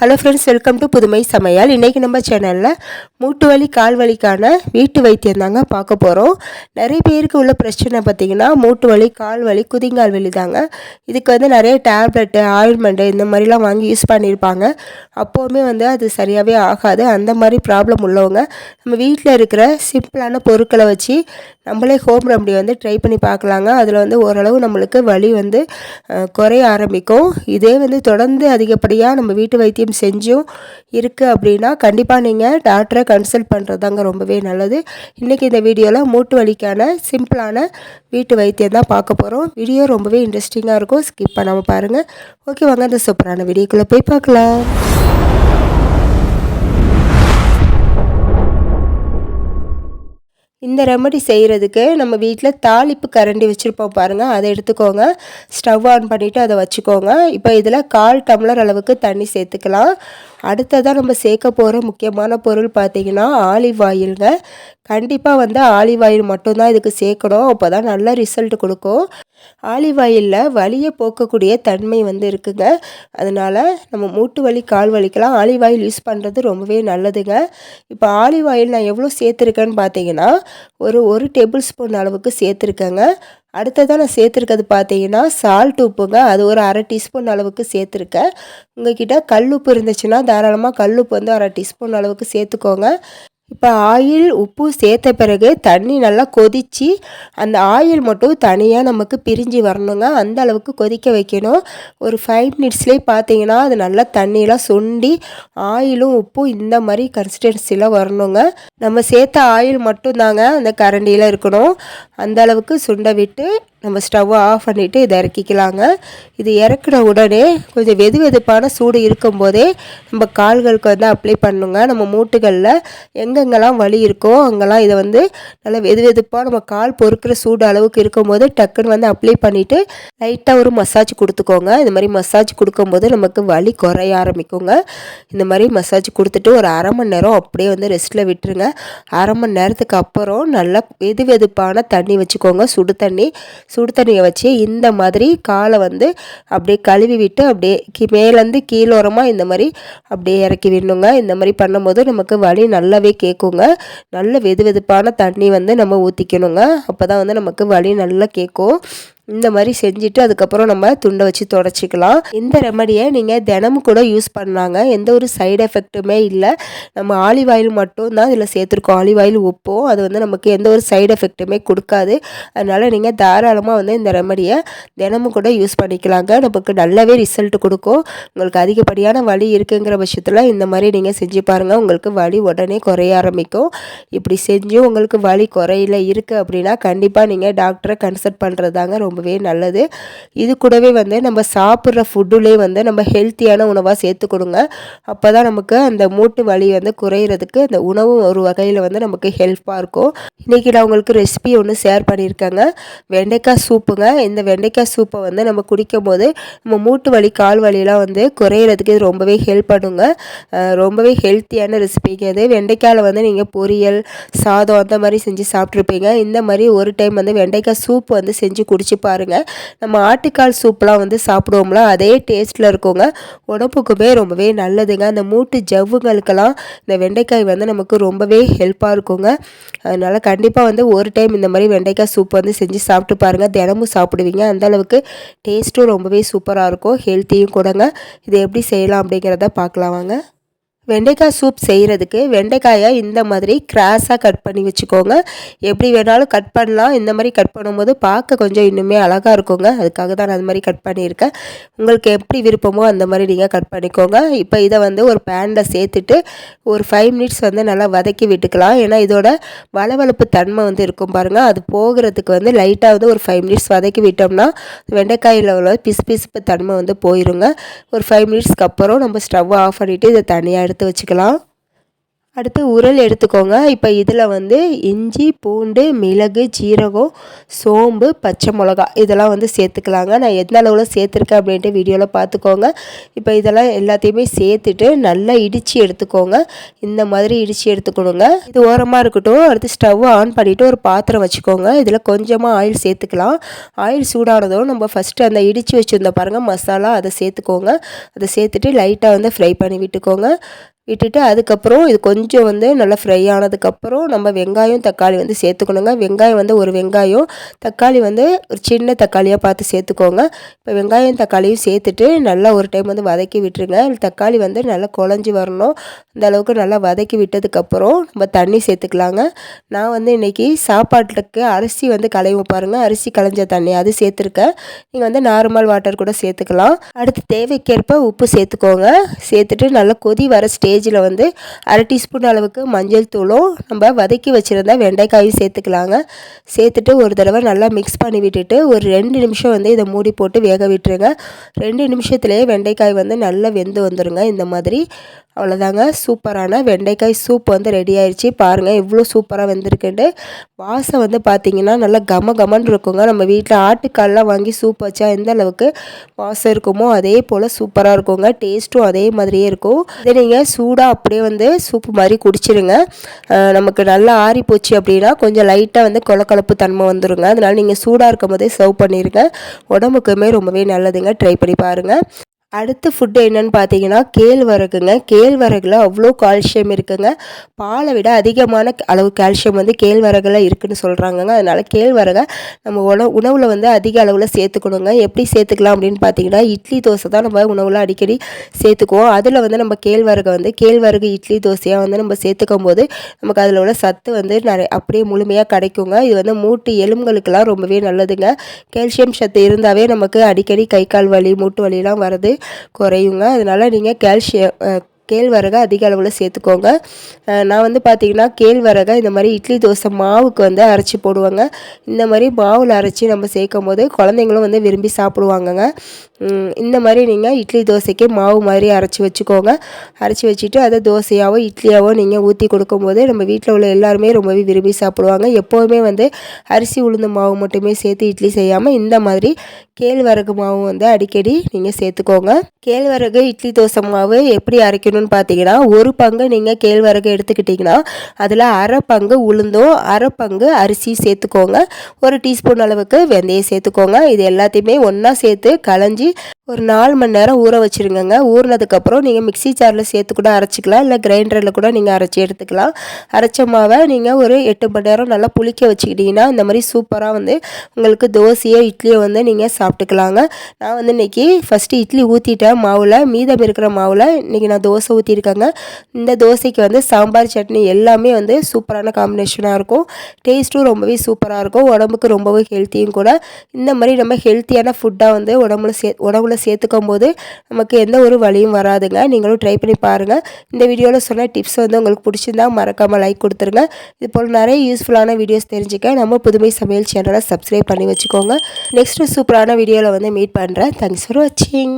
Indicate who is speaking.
Speaker 1: Hello friends, welcome to புதுமை சமையல். இன்றைக்கி நம்ம சேனலில் மூட்டு வலி கால் வலிக்கான வீட்டு வைத்தியம் தாங்க பார்க்க போகிறோம். நிறைய பேருக்கு உள்ள பிரச்சனை பார்த்திங்கன்னா மூட்டு வலி, கால் வலி, குதிங்கால் வலி தாங்க. இதுக்கு நிறைய டேப்லெட்டு, ஆயில்மெண்ட்டு இந்த மாதிரிலாம் வாங்கி யூஸ் பண்ணியிருப்பாங்க. அப்போவுமே அது சரியாகவே ஆகாது. அந்த மாதிரி ப்ராப்ளம் உள்ளவங்க நம்ம வீட்டில் இருக்கிற சிம்பிளான பொருட்களை வச்சு நம்மளே ஹோம் ரெமடி ட்ரை பண்ணி பார்க்கலாங்க. அதில் ஓரளவு நம்மளுக்கு வலி குறைய ஆரம்பிக்கும். இதே தொடர்ந்து அதிகப்படியாக நம்ம வீட்டு வைத்தியம் செஞ்சும் இருக்குது அப்படின்னா கண்டிப்பாக நீங்கள் டாக்டரை கன்சல்ட் பண்ணுறது தாங்க ரொம்பவே நல்லது. இன்றைக்கி இந்த வீடியோவில் மூட்டு வலிக்கான சிம்பிளான வீட்டு வைத்தியம் தான் பார்க்க போகிறோம். வீடியோ ரொம்பவே இன்ட்ரெஸ்டிங்காக இருக்கும், ஸ்கிப் பண்ணாமல் பாருங்கள். ஓகே, வாங்க அந்த சூப்பரான வீடியோக்குள்ளே போய் பார்க்கலாம். இந்த ரெமடி செய்கிறதுக்கு நம்ம வீட்டில் தாளிப்பு கரண்டி வச்சுருப்போம் பாருங்கள், அதை எடுத்துக்கோங்க. ஸ்டவ் ஆன் பண்ணிவிட்டு அதை வச்சுக்கோங்க. இப்போ இதில் 1/4 டம்ளர் அளவுக்கு தண்ணி சேர்த்துக்கலாம். அடுத்ததாக நம்ம சேர்க்க போகிற முக்கியமான பொருள் பார்த்திங்கன்னா ஆலிவ் ஆயிலுங்க. கண்டிப்பாக ஆலிவ் ஆயில் மட்டும்தான் இதுக்கு சேர்க்கணும். அப்போ தான் நல்ல ரிசல்ட் கொடுக்கும். ஆலிவ் ஆயிலில் வலியை போக்கக்கூடிய தன்மை இருக்குங்க. அதனால் நம்ம மூட்டு வலி, கால் வலிக்கெல்லாம் ஆலிவ் ஆயில் யூஸ் பண்ணுறது ரொம்பவே நல்லதுங்க. இப்போ ஆலிவ் ஆயில் நான் எவ்வளோ சேர்த்துருக்கேன்னு பார்த்தீங்கன்னா ஒரு டேபிள் ஸ்பூன் அளவுக்கு சேர்த்துருக்கேங்க. அடுத்ததாக நான் சேர்த்துருக்கிறது பார்த்தீங்கன்னா சால்ட் உப்புங்க. அது ஒரு 1/2 டீஸ்பூன் அளவுக்கு சேர்த்துருக்கேன். உங்கள்கிட்ட கல்லுப்பு இருந்துச்சுன்னா தாராளமாக கல்லுப்பு 1/2 டீஸ்பூன் அளவுக்கு சேர்த்துக்கோங்க. இப்போ ஆயில், உப்பு சேர்த்த பிறகு தண்ணி நல்லா கொதித்து அந்த ஆயில் மட்டும் தனியாக நமக்கு பிரிஞ்சு வரணுங்க. அந்த அளவுக்கு கொதிக்க வைக்கணும். ஒரு 5 மினிட்ஸ்லேயே பார்த்தீங்கன்னா அது நல்லா தண்ணியெலாம் சுண்டி ஆயிலும் உப்பும் இந்த மாதிரி கன்சிஸ்டன்சியில் வரணுங்க. நம்ம சேர்த்த ஆயில் மட்டும்தாங்க அந்த கரண்டியில் இருக்கணும். அந்த அளவுக்கு சுண்ட விட்டு நம்ம ஸ்டவ்வை ஆஃப் பண்ணிவிட்டு இதை இறக்கிக்கலாங்க. இது இறக்குன உடனே கொஞ்சம் வெது வெதுப்பான சூடு இருக்கும்போதே நம்ம கால்களுக்கு அப்ளை பண்ணுங்க. நம்ம மூட்டுகளில் எங்கெங்கெல்லாம் வலி இருக்கோ அங்கெல்லாம் இதை நல்லா வெது வெதுப்பாக நம்ம கால் பொறுக்கிற சூடு அளவுக்கு இருக்கும்போது டக்குன்னு அப்ளை பண்ணிவிட்டு லைட்டாக ஒரு மசாஜ் கொடுத்துக்கோங்க. இந்த மாதிரி மசாஜ் கொடுக்கும்போது நமக்கு வலி குறைய ஆரம்பிக்குங்க. இந்த மாதிரி மசாஜ் கொடுத்துட்டு ஒரு 1/2 மணி நேரம் அப்படியே ரெஸ்ட்டில் விட்டுருங்க. 1/2 மணி நேரத்துக்கு அப்புறம் நல்லா வெது வெதுப்பான தண்ணி வச்சுக்கோங்க. சுடு தண்ணியை வச்சு இந்த மாதிரி காலை அப்படியே கழுவி விட்டு அப்படியே மேலேருந்து கீழோரமாக இந்த மாதிரி அப்படியே இறக்கி விடணுங்க. இந்த மாதிரி பண்ணும்போது நமக்கு வலி நல்லாவே கேட்குங்க. நல்ல வெது வெதுப்பான தண்ணி நம்ம ஊற்றிக்கணுங்க. அப்போ தான் நமக்கு வலி நல்லா கேட்கும். இந்த மாதிரி செஞ்சுட்டு அதுக்கப்புறம் நம்ம துண்டை வச்சு தொடச்சிக்கலாம். இந்த ரெமடியை நீங்கள் தினமும் கூட யூஸ் பண்ணாங்க. எந்த ஒரு சைடு எஃபெக்ட்டுமே இல்லை. நம்ம ஆலிவ் ஆயில் மட்டும் தான் இதில் சேர்த்துருக்கோம். ஆலிவ் ஆயில் உப்போம். அது நமக்கு எந்த ஒரு சைடு எஃபெக்ட்டுமே கொடுக்காது. அதனால் நீங்கள் தாராளமாக இந்த ரெமடியை தினமும் கூட யூஸ் பண்ணிக்கலாங்க. நமக்கு நல்லாவே ரிசல்ட் கொடுக்கும். உங்களுக்கு அதிகப்படியான வலி இருக்குங்கிற பட்சத்தில் இந்த மாதிரி நீங்கள் செஞ்சு பாருங்கள். உங்களுக்கு வலி உடனே குறைய ஆரம்பிக்கும். இப்படி செஞ்சும் உங்களுக்கு வலி குறையில இருக்குது அப்படின்னா கண்டிப்பாக நீங்கள் டாக்டரை கன்சல்ட் பண்ணுறதாங்க ரொம்பவே நல்லது. இது கூடவே நம்ம சாப்பிட்ற ஃபுட்டுலேயே நம்ம ஹெல்த்தியான உணவாக சேர்த்துக்கணுங்க. அப்போ தான் நமக்கு அந்த மூட்டு வலி குறையிறதுக்கு அந்த உணவு ஒரு வகையில் நமக்கு ஹெல்ப்பாக இருக்கும். இன்றைக்கி நான் உங்களுக்கு ரெசிபி ஒன்று ஷேர் பண்ணியிருக்கேங்க. வெண்டைக்காய் சூப்புங்க. இந்த வெண்டைக்காய் சூப்பை நம்ம குடிக்கும் போது நம்ம மூட்டு வலி, கால் வலியெல்லாம் குறையிறதுக்கு இது ரொம்பவே ஹெல்ப் பண்ணுங்க. ரொம்பவே ஹெல்த்தியான ரெசிபிங்க இது. வெண்டைக்காயில் நீங்கள் பொரியல், சாதம் அந்த மாதிரி செஞ்சு சாப்பிட்ருப்பீங்க. இந்த மாதிரி ஒரு டைம் வெண்டைக்காய் சூப் செஞ்சு குடிச்சு பாருங்கள். நம்ம ஆட்டுக்கால் சூப்லாம் சாப்பிடுவோம்ல, அதே டேஸ்ட்டில் இருக்குங்க. உடம்புக்குமே ரொம்பவே நல்லதுங்க. அந்த மூட்டு ஜவ்வுகளுக்கெல்லாம் இந்த வெண்டைக்காய் நமக்கு ரொம்பவே ஹெல்ப்பாக இருக்குங்க. அதனால் கண்டிப்பாக ஒரு டைம் இந்த மாதிரி வெண்டைக்காய் சூப் செஞ்சு சாப்பிட்டு பாருங்கள். தினமும் சாப்பிடுவீங்க. அந்தளவுக்கு டேஸ்ட்டும் ரொம்பவே சூப்பராக இருக்கும், ஹெல்த்தியும் கூடங்க. இதை எப்படி செய்யலாம் அப்படிங்கிறத பார்க்கலாம் வாங்க. வெண்டைக்காய் சூப் செய்கிறதுக்கு வெண்டைக்காயை இந்த மாதிரி கிராஸாக கட் பண்ணி வச்சுக்கோங்க. எப்படி வேணாலும் கட் பண்ணலாம். இந்த மாதிரி கட் பண்ணும்போது பார்க்க கொஞ்சம் இன்னுமே அழகாக இருக்குங்க. அதுக்காக தான் நான் அது மாதிரி கட் பண்ணியிருக்கேன். உங்களுக்கு எப்படி விருப்பமோ அந்த மாதிரி நீங்கள் கட் பண்ணிக்கோங்க. இப்போ இதை ஒரு பேனில் சேர்த்துட்டு ஒரு 5 மினிட்ஸ் நல்லா வதக்கி விட்டுக்கலாம். ஏன்னா இதோட வளவளப்பு தன்மை இருக்கும் பாருங்கள், அது போகிறதுக்கு லைட்டாக ஒரு 5 மினிட்ஸ் வதக்கி விட்டோம்னா வெண்டைக்காயில் உள்ள பிசுபிசுப்பு தன்மை போயிருங்க. ஒரு 5 மினிட்ஸ்க்கு அப்புறம் நம்ம ஸ்டவ் ஆஃப் பண்ணிவிட்டு இதை தனியாக எடுத்து வச்சுக்கலாம். அடுத்து உரல் எடுத்துக்கோங்க. இப்போ இதில் வந்து இஞ்சி, பூண்டு, மிளகு, ஜீரகம், சோம்பு, பச்சை மிளகா இதெல்லாம் வந்து சேர்த்துக்கலாங்க. நான் எந்த அளவில் சேர்த்துருக்கேன் அப்படின்ட்டு வீடியோவில் பார்த்துக்கோங்க. இப்போ இதெல்லாம் எல்லாத்தையுமே சேர்த்துட்டு நல்லா இடித்து எடுத்துக்கோங்க. இந்த மாதிரி இடித்து எடுத்துக்கணுங்க. இது ஓரமாக இருக்கட்டும். அடுத்து ஸ்டவ் ஆன் பண்ணிவிட்டு ஒரு பாத்திரம் வச்சுக்கோங்க. இதில் கொஞ்சமாக ஆயில் சேர்த்துக்கலாம். ஆயில் சூடானதும் நம்ம ஃபஸ்ட்டு அந்த இடித்து வச்சுருந்த பாருங்கள் மசாலா, அதை சேர்த்துக்கோங்க. அதை சேர்த்துட்டு லைட்டாக வந்து ஃப்ரை பண்ணி விட்டுக்கோங்க. விட்டுட்டு அதுக்கப்புறம் இது கொஞ்சம் வந்து நல்லா ஃப்ரை ஆனதுக்கப்புறம் நம்ம வெங்காயம், தக்காளி வந்து சேர்த்துக்கணுங்க. வெங்காயம் வந்து ஒரு வெங்காயம், தக்காளி வந்து ஒரு சின்ன தக்காளியாக பார்த்து சேர்த்துக்கோங்க. இப்போ வெங்காயம், தக்காளியும் சேர்த்துட்டு நல்லா ஒரு டைம் வந்து வதக்கி விட்டுருங்க. தக்காளி வந்து நல்லா குழஞ்சி வரணும். இந்த அளவுக்கு நல்லா வதக்கி விட்டதுக்கப்புறம் நம்ம தண்ணி சேர்த்துக்கலாங்க. நான் வந்து இன்றைக்கி சாப்பாட்டுக்கு அரிசி வந்து களையும் பாருங்கள், அரிசி களைஞ்ச தண்ணி அது சேர்த்துருக்கேன். நீங்கள் வந்து நார்மல் வாட்டர் கூட சேர்த்துக்கலாம். அடுத்து தேவைக்கேற்ப உப்பு சேர்த்துக்கோங்க. சேர்த்துட்டு நல்லா கொதி வர ஸ்டேஜில் வந்து 1/2 டீஸ்பூன் அளவுக்கு மஞ்சள் தூளும் நம்ம வதக்கி வச்சுருந்தா வெண்டைக்காயும் சேர்த்துக்கலாங்க. சேர்த்துட்டு ஒரு தடவை நல்லா மிக்ஸ் பண்ணி விட்டுட்டு ஒரு 2 நிமிஷம் வந்து இதை மூடி போட்டு வேக விட்டுருங்க. 2 நிமிஷத்துலேயே வெண்டைக்காய் வந்து நல்லா வெந்து வந்துடுங்க. இந்த மாதிரி அவ்வளோதாங்க, சூப்பரான வெண்டைக்காய் சூப் வந்து ரெடி ஆயிடுச்சு. பாருங்கள் எவ்வளோ சூப்பராக வெந்திருக்குன்ட்டு. வாசம் வந்து பார்த்திங்கன்னா நல்லா கமன்னு இருக்குங்க. நம்ம வீட்டில் ஆட்டுக்கால்லாம் வாங்கி சூப் வச்சா எந்த அளவுக்கு வாசம் இருக்குமோ அதே போல் சூப்பராக இருக்குங்க. டேஸ்ட்டும் அதே மாதிரியே இருக்கும். இதை நீங்கள் சூடாக அப்படியே வந்து சூப்பு மாதிரி குடிச்சிடுங்க. நமக்கு நல்லா ஆறி போச்சு அப்படின்னா கொஞ்சம் லைட்டாக வந்து கொலக்கலப்பு தன்மை வந்துடுங்க. அதனால் நீங்கள் சூடாக இருக்கும் போதே சர்வ் பண்ணிடுங்க. உடம்புக்குமே ரொம்பவே நல்லதுங்க. ட்ரை பண்ணி பாருங்கள். அடுத்த ஃபுட்டு என்னென்னு பார்த்தீங்கன்னா கேழ்வரகுங்க. கேழ்வரகுல அவ்வளோ கால்சியம் இருக்குங்க. பாலை விட அதிகமான அளவு கால்சியம் வந்து கேழ்வரகுல இருக்குதுன்னு சொல்கிறாங்கங்க. அதனால் கேழ்வரகை நம்ம உணவில் வந்து அதிக அளவில் சேர்த்துக்கணுங்க. எப்படி சேர்த்துக்கலாம் அப்படின்னு பார்த்தீங்கன்னா இட்லி தோசை தான் நம்ம உணவில் அடிக்கடி சேர்த்துக்குவோம். அதில் வந்து நம்ம கேழ்வரகு இட்லி தோசையாக வந்து நம்ம சேர்த்துக்கும் போது நமக்கு அதில் உள்ள சத்து வந்து அப்படியே முழுமையாக கிடைக்குங்க. இது வந்து மூட்டு எலும்புகளுக்கெல்லாம் ரொம்பவே நல்லதுங்க. கால்சியம் சத்து இருந்தாவே நமக்கு அடிக்கடி கை கால் வலி, மூட்டு வலிலாம் வருது குறையுங்க. அதனால் நீங்கள் கேழ்வரகை அதிக அளவில் சேர்த்துக்கோங்க. நான் வந்து பார்த்திங்கன்னா கேழ்வரகை இந்த மாதிரி இட்லி தோசை மாவுக்கு வந்து அரைச்சி போடுவாங்க. இந்த மாதிரி மாவில் அரைச்சி நம்ம சேர்க்கும் போது குழந்தைங்களும் வந்து விரும்பி சாப்பிடுவாங்கங்க. இந்த மாதிரி நீங்கள் இட்லி தோசைக்கு மாவு மாதிரி அரைச்சி வச்சுக்கோங்க. அரைச்சி வச்சுட்டு அதை தோசையாவோ இட்லியாவோ நீங்கள் ஊற்றி கொடுக்கும்போது நம்ம வீட்டில் உள்ள எல்லாருமே ரொம்பவே விரும்பி சாப்பிடுவாங்க. எப்போவுமே வந்து அரிசி உளுந்து மாவு மட்டுமே சேர்த்து இட்லி செய்யாமல் இந்த மாதிரி கேழ்வரகு மாவு வந்து அடிக்கடி நீங்கள் சேர்த்துக்கோங்க. கேழ்வரகு இட்லி தோசை மாவு எப்படி அரைக்கணும்னு பார்த்தீங்கன்னா ஒரு பங்கு நீங்கள் கேழ்வரகு எடுத்துக்கிட்டிங்கன்னா அதில் அரை பங்கு உளுந்தும் அரை பங்கு அரிசி சேர்த்துக்கோங்க. 1 டீஸ்பூன் அளவுக்கு வெந்தயம் சேர்த்துக்கோங்க. இது எல்லாத்தையுமே ஒன்றா சேர்த்து களைஞ்சி ஒரு 4 மணி நேரம் ஊற வச்சுருங்கங்க. ஊறினதுக்கப்புறம் நீங்கள் மிக்ஸி ஜாரில் சேர்த்து கூட அரைச்சிக்கலாம், இல்லை கிரைண்டரில் கூட நீங்கள் அரைச்சி எடுத்துக்கலாம். அரைச்ச மாவை நீங்கள் ஒரு 8 மணி நேரம் நல்லா புளிக்க வச்சுக்கிட்டிங்கன்னா இந்த மாதிரி சூப்பராக வந்து உங்களுக்கு தோசையோ இட்லியோ வந்து நீங்கள் சாப்பிட்டுக்கலாங்க. நான் வந்து இன்றைக்கி ஃபஸ்ட்டு இட்லி ஊற்றிட்டேன் மாவில், மீதம் இருக்கிற மாவில் இன்றைக்கி நான் தோசை ஊற்றிருக்கேங்க. இந்த தோசைக்கு வந்து சாம்பார் சட்னி எல்லாமே வந்து சூப்பரான காம்பினேஷனாக இருக்கும். டேஸ்ட்டும் ரொம்பவே சூப்பராக இருக்கும். உடம்புக்கு ரொம்பவே ஹெல்த்தியும் கூட. இந்த மாதிரி நம்ம ஹெல்த்தியான ஃபுட்டாக வந்து உணவில் சேர்த்துக்கும் போது நமக்கு எந்த ஒரு வலியும் வராதுங்க. நீங்களும் ட்ரை பண்ணி பாருங்கள். இந்த வீடியோவில் சொன்ன டிப்ஸ் வந்து உங்களுக்கு பிடிச்சிருந்தா மறக்காமல் லைக் கொடுத்துருங்க. இது போல் நிறைய யூஸ்ஃபுல்லான வீடியோஸ் தெரிஞ்சுக்க நம்ம புதுமை சமையல் சேனலை சப்ஸ்கிரைப் பண்ணி வச்சுக்கோங்க. நெக்ஸ்ட்டு சூப்பரான வீடியோவில் வந்து மீட் பண்ணுறேன். தேங்க்ஸ் ஃபார் வாட்சிங்.